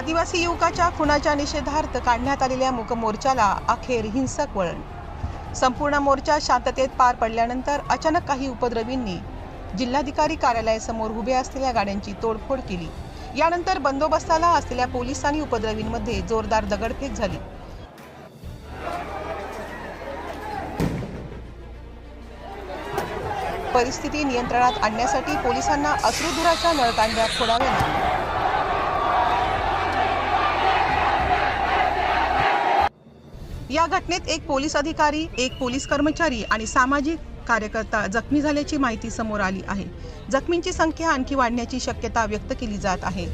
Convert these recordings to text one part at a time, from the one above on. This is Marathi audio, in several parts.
आदिवासी युवकाच्या खुनाच्या निषेधार्थ काढण्यात आलेल्या मूक मोर्चाला अखेर हिंसक वळण। संपूर्ण मोर्चा शांततेत पार पडल्यानंतर अचानक काही उपद्रवींनी जिल्हाधिकारी कार्यालयासमोर उभ्या असलेल्या गाड्यांची तोडफोड केली। यानंतर बंदोबस्ताला असलेल्या पोलीस आणि उपद्रवींमध्ये जोरदार दगडफेक झाली। परिस्थिती नियंत्रणात आणण्यासाठी पोलिसांना अश्रुधुराच्या नळकांड्या फोडाव्या लागल्या। या घटनेत एक पोलीस अधिकारी, एक पोलीस कर्मचारी आणि सामाजिक कार्यकर्ता जखमी झाल्याची माहिती समोर आली आहे। जखमींची संख्या आणखी वाढण्याची शक्यता व्यक्त केली जात आहे।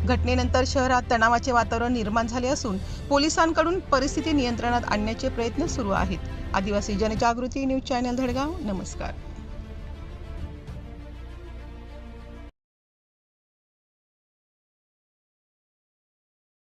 घटनेनंतर शहरात तणावाचे वातावरण निर्माण झाले असून पोलिसांकडून परिस्थिती नियंत्रणात आणण्याचे प्रयत्न सुरू आहेत। आदिवासी जनजागृती न्यूज चॅनल धडगाव, नमस्कार।